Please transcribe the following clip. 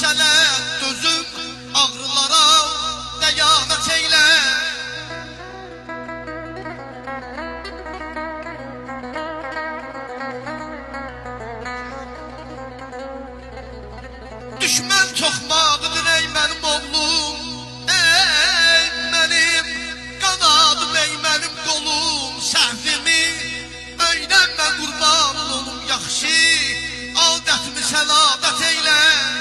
məsələ dözüb ağrılara dəyanət eylə. Düşmən toxmağıdır ey mənim oğlum, ey mənim qanadım, ey mənim qolum. Səhvimi öyrənmə qurban olum, yaxşı adətimi səladet eylə.